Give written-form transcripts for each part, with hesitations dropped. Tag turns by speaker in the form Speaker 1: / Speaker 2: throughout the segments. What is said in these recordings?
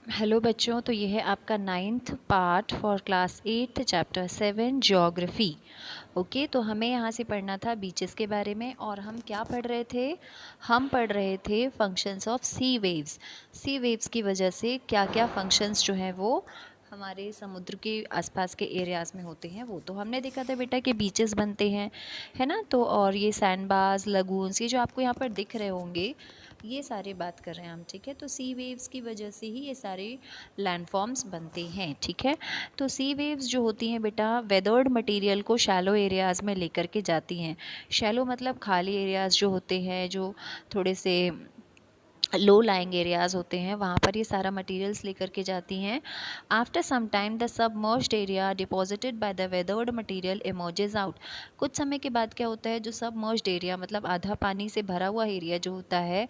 Speaker 1: Hello बच्चों, तो ये है आपका 9th part for class 8 chapter 7 geography. Okay, तो हमें यहाँ से पढ़ना था बीचेस के बारे में। और हम क्या पढ़ रहे थे? हम पढ़ रहे थे functions of sea waves. Sea waves की वजह से क्या क्या फंक्शंस जो हैं वो हमारे समुद्र के आसपास के एरियाज़ में होते हैं। वो तो हमने देखा था बेटा कि बीचेस बनते हैं, है ना। तो और ये सैंड बार्स, लगून्स, ये जो आपको यहाँ पर दिख रहे होंगे, ये सारे बात कर रहे हैं हम, ठीक है। तो सी वेव्स की वजह से ही ये सारे लैंडफॉर्म्स बनते हैं, ठीक है। तो सी वेव्स जो होती हैं बेटा, वेदर्ड मटेरियल को शैलो एरियाज़ में लेकर के जाती हैं। शैलो मतलब खाली एरियाज़ जो होते हैं, जो थोड़े से लो लाइंग एरियाज़ होते हैं, वहाँ पर ये सारा मटेरियल्स लेकर के जाती हैं। After some time the submerged area deposited by the weathered material emerges out. कुछ समय के बाद क्या होता है, जो सबमर्ज्ड एरिया मतलब आधा पानी से भरा हुआ एरिया जो होता है,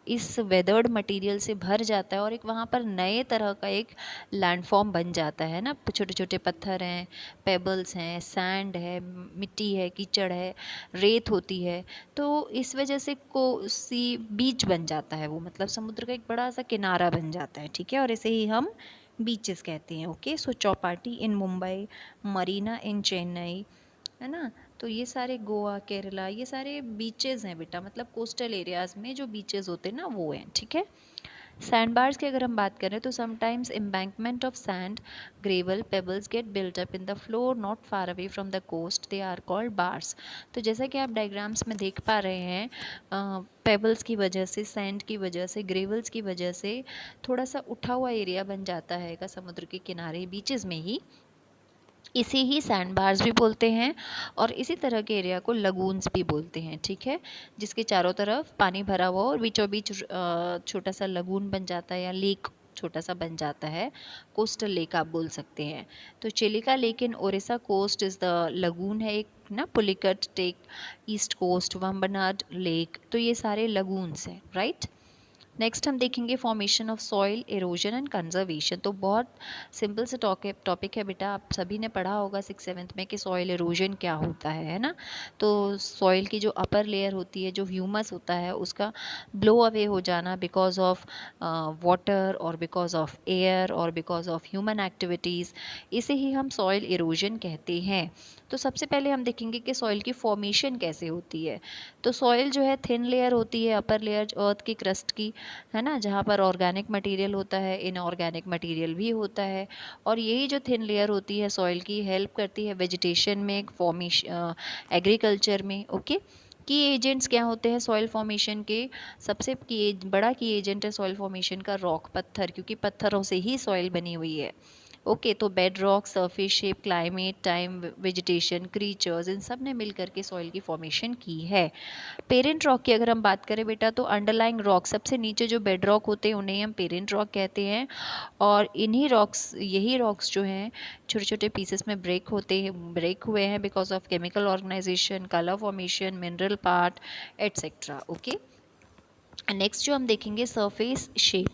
Speaker 1: इस वेदर्ड मटेरियल से भर जाता है और एक वहाँ पर नए तरह का एक लैंडफॉर्म बन जाता है ना। छोटे छोटे पत्थर हैं, पेबल्स हैं, सैंड है, मिट्टी है, कीचड़ है, रेत होती है। तो इस वजह से को सी बीच बन जाता है वो, मतलब समुद्र का एक बड़ा सा किनारा बन जाता है, ठीक है। और इसे ही हम बीचेस कहते हैं। ओके, सो चौपाटी इन मुंबई, मरीना इन चेन्नई, है ना। तो ये सारे गोवा, केरला, ये सारे बीचेस हैं बेटा, मतलब कोस्टल एरियाज में जो बीचेस होते हैं ना, वो हैं, ठीक है। सैंड बार्स की अगर हम बात करें तो sometimes embankment of sand, gravel, pebbles get built up in the floor not far away from the coast, they are called bars. तो जैसा कि आप डायग्राम्स में देख पा रहे हैं, पेबल्स की वजह से, सैंड की वजह से, ग्रेवल्स की वजह से थोड़ा सा उठा हुआ एरिया बन जाता है का समुद्र के किनारे, बीचेस में ही। इसे ही सैंड बार्स भी बोलते हैं और इसी तरह के एरिया को लगून्स भी बोलते हैं, ठीक है। जिसके चारों तरफ पानी भरा हुआ और बीचों बीच छोटा सा लगून बन जाता है या लेक छोटा सा बन जाता है। कोस्टल लेक आप बोल सकते हैं। तो Chilika lake in Orissa coast is the lagoon है एक ना। पुलिकट टेक ईस्ट कोस्ट, वम्बनाड लेक, तो ये सारे लगून्स हैं, राइट। नेक्स्ट हम देखेंगे formation of soil, erosion and conservation. तो बहुत सिंपल से टॉपिक है बेटा, आप सभी ने पढ़ा होगा 6th-7th में कि सॉइल इरोजन क्या होता है ना। तो सॉइल की जो अपर लेयर होती है, जो ह्यूमस होता है, उसका ब्लो अवे हो जाना बिकॉज ऑफ वाटर और बिकॉज ऑफ एयर और बिकॉज ऑफ ह्यूमन एक्टिविटीज़, इसे ही हम सॉइल इरोजन कहते हैं। तो सबसे पहले हम देखेंगे कि सॉइल की फॉर्मेशन कैसे होती है। तो सॉइल जो है थिन लेयर होती है, अपर लेयर अर्थ की क्रस्ट की, है ना, जहाँ पर ऑर्गेनिक मटेरियल होता है, इनऑर्गेनिक मटेरियल भी होता है। और यही जो थिन लेयर होती है सॉइल की, हेल्प करती है वेजिटेशन में, फॉर्मेशन, एग्रीकल्चर में। ओके, की एजेंट्स क्या होते हैं सॉइल फॉर्मेशन के? सबसे बड़ा की एजेंट है सॉइल फॉर्मेशन का रॉक, पत्थर, क्योंकि पत्थरों से ही सॉइल बनी हुई है। ओके, तो bedrock, surface shape, climate, time, vegetation, creatures, इन सब ने मिलकर के सॉइल की फॉर्मेशन की है। पेरेंट रॉक की अगर हम बात करें बेटा, तो अंडरलाइंग रॉक, सबसे नीचे जो बेड रॉक होते हैं उन्हें हम पेरेंट रॉक कहते हैं। और इन्हीं रॉक्स, यही रॉक्स जो हैं छोटे छोटे पीसेस में ब्रेक हुए हैं because of chemical organisation, colour formation, mineral part, etcetera. Okay, next जो हम देखेंगे सरफेस शेप।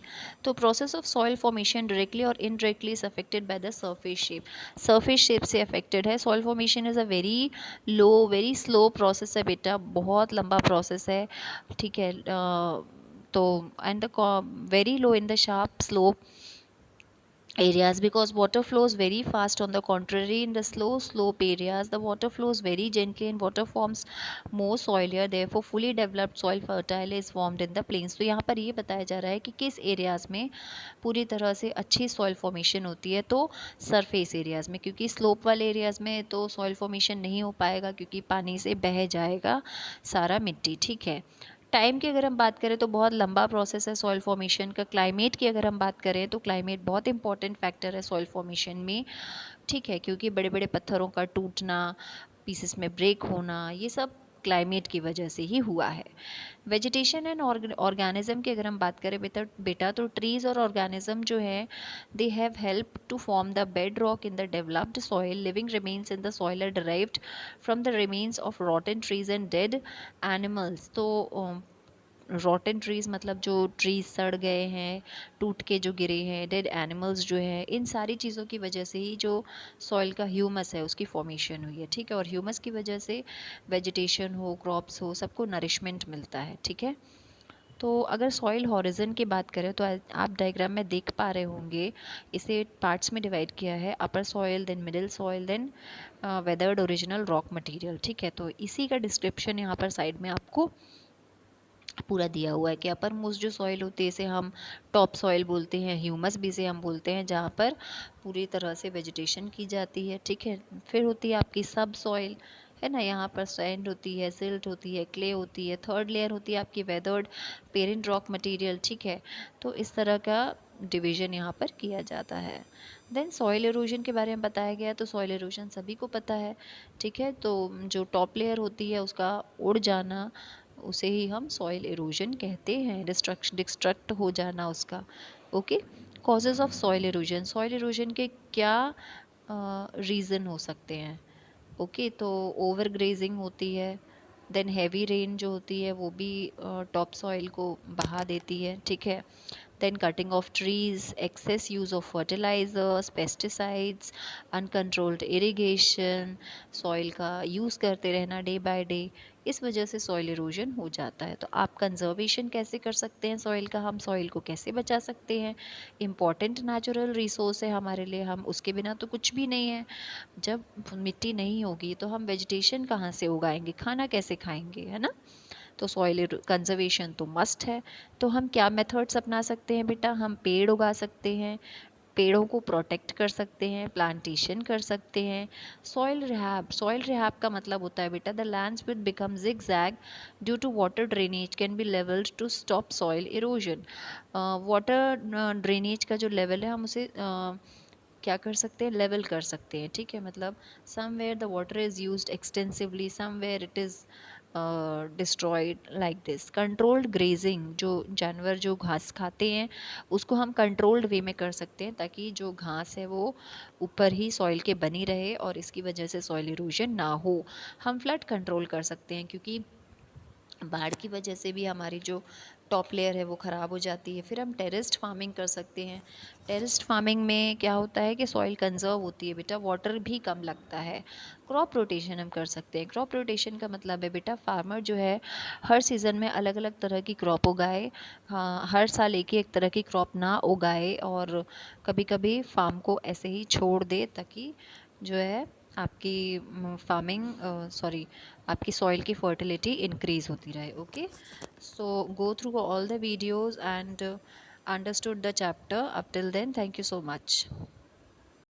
Speaker 1: तो process of soil formation directly और indirectly is affected by the surface shape. Surface shape से अफेक्टेड है। Soil formation is a very slow process है बेटा, बहुत लंबा प्रोसेस है, ठीक है। तो and the very low in the sharp slope areas because water flows very fast. On the contrary, in the slow slope areas the water flows very gently and water forms more soilier, therefore fully developed soil fertile is formed in the plains. तो यहाँ पर ये बताया जा रहा है कि किस एरियाज में पूरी तरह से अच्छी सॉइल फॉर्मेशन होती है। तो सरफेस एरियाज में, क्योंकि स्लोप वाले एरियाज में तो सॉइल फॉर्मेशन नहीं हो पाएगा क्योंकि पानी से बह जाएगा सारा मिट्टी, ठीक है। टाइम की अगर हम बात करें तो बहुत लंबा प्रोसेस है सॉइल फॉर्मेशन का। क्लाइमेट की अगर हम बात करें तो क्लाइमेट बहुत इंपॉर्टेंट फैक्टर है सॉइल फॉर्मेशन में, ठीक है, क्योंकि बड़े बड़े पत्थरों का टूटना, पीसेस में ब्रेक होना, ये सब क्लाइमेट की वजह से ही हुआ है। वेजिटेशन एंड ऑर्गेनिज्म की अगर हम बात करें बेटा, तो ट्रीज और ऑर्गेनिज्म जो है, they have help to form the bedrock in the developed soil. Living remains in the soil are derived from the remains of rotten trees and dead animals. तो रॉटन ट्रीज मतलब जो trees सड़ गए हैं, टूट के जो गिरे हैं, डेड एनिमल्स जो है, इन सारी चीज़ों की वजह से ही जो सॉइल का ह्यूमस है उसकी फॉर्मेशन हुई है, ठीक है। और ह्यूमस की वजह से वेजिटेशन हो, क्रॉप्स हो, सबको नरिशमेंट मिलता है, ठीक है। तो अगर सॉइल हॉरिजन की बात करें तो आप डायग्राम में देख पा रहे होंगे, इसे पार्ट्स में डिवाइड किया है, upper soil, then middle soil, then weathered original rock material. ठीक है, तो इसी का डिस्क्रिप्शन यहाँ पर साइड में आपको पूरा दिया हुआ है कि अपर मोस्ट जो सॉइल होती है इसे हम टॉप सॉइल बोलते हैं, ह्यूमस भी इसे हम बोलते हैं, जहाँ पर पूरी तरह से वेजिटेशन की जाती है। ठीक है, फिर होती है आपकी सब सॉइल, है ना, यहाँ पर सैंड होती है, सिल्ट होती है, क्ले होती है, थर्ड लेयर होती है आपकी वेदर्ड पेरेंट रॉक मटेरियल। ठीक है, तो इस तरह का डिवीजन यहाँ पर किया जाता है। देन सॉइल एरोजन के बारे में बताया गया, तो सॉइल एरोजन सभी को पता है। ठीक है, तो जो टॉप लेयर होती है उसका उड़ जाना, उसे ही हम सॉइल एरोजन कहते हैं, डिस्ट्रक्ट हो जाना उसका। Okay, causes of soil halogen के क्या रीज़न हो सकते हैं? ओके, तो ओवर ग्रेजिंग होती है, देन हैवी रेन जो होती है वो भी टॉप सॉइल को बहा देती है। ठीक है, then cutting of trees, excess use of fertilizers, pesticides, uncontrolled irrigation, soil का यूज़ करते रहना डे बाय डे, इस वजह से सॉइल इरोजन हो जाता है। तो आप कंजर्वेशन कैसे कर सकते हैं सॉइल का, हम सॉइल को कैसे बचा सकते हैं? इम्पॉर्टेंट नेचुरल रिसोर्स है हमारे लिए, हम उसके बिना तो कुछ भी नहीं है। जब मिट्टी नहीं होगी तो हम वेजिटेशन कहाँ से उगाएंगे, खाना कैसे खाएंगे, है ना? तो सॉइल कंजर्वेशन तो मस्ट है। तो हम क्या मेथड्स अपना सकते हैं बेटा? हम पेड़ उगा सकते हैं, पेड़ों को प्रोटेक्ट कर सकते हैं, प्लांटेशन कर सकते हैं। सॉइल रिहैब का मतलब होता है बेटा the lands will become zigzag due to water drainage can be levelled to stop soil erosion. Water drainage का जो लेवल है हम उसे क्या कर सकते हैं, लेवल कर सकते हैं। ठीक है, मतलब somewhere the water is used extensively, somewhere it is destroyed like this. Controlled grazing, जो जानवर जो घास खाते हैं उसको हम कंट्रोल्ड वे में कर सकते हैं, ताकि जो घास है वो ऊपर ही सॉइल के बनी रहे और इसकी वजह से सॉइल इरोजन ना हो। हम फ्लड कंट्रोल कर सकते हैं, क्योंकि बाढ़ की वजह से भी हमारी जो टॉप लेयर है वो ख़राब हो जाती है। फिर हम टेरेस्ड फार्मिंग कर सकते हैं। टेरेस्ड फार्मिंग में क्या होता है कि सॉइल कंजर्व होती है बेटा, वाटर भी कम लगता है। क्रॉप रोटेशन हम कर सकते हैं। क्रॉप रोटेशन का मतलब है बेटा फार्मर जो है हर सीज़न में अलग अलग तरह की क्रॉप उगाए। हाँ, हर साल एक ही एक तरह की क्रॉप ना उगाए और कभी कभी फार्म को ऐसे ही छोड़ दे, ताकि जो है आपकी फार्मिंग सॉरी आपकी सॉइल की फर्टिलिटी इंक्रीज होती रहे। Okay, so go through all the videos and understood the chapter up till then. Thank you so much.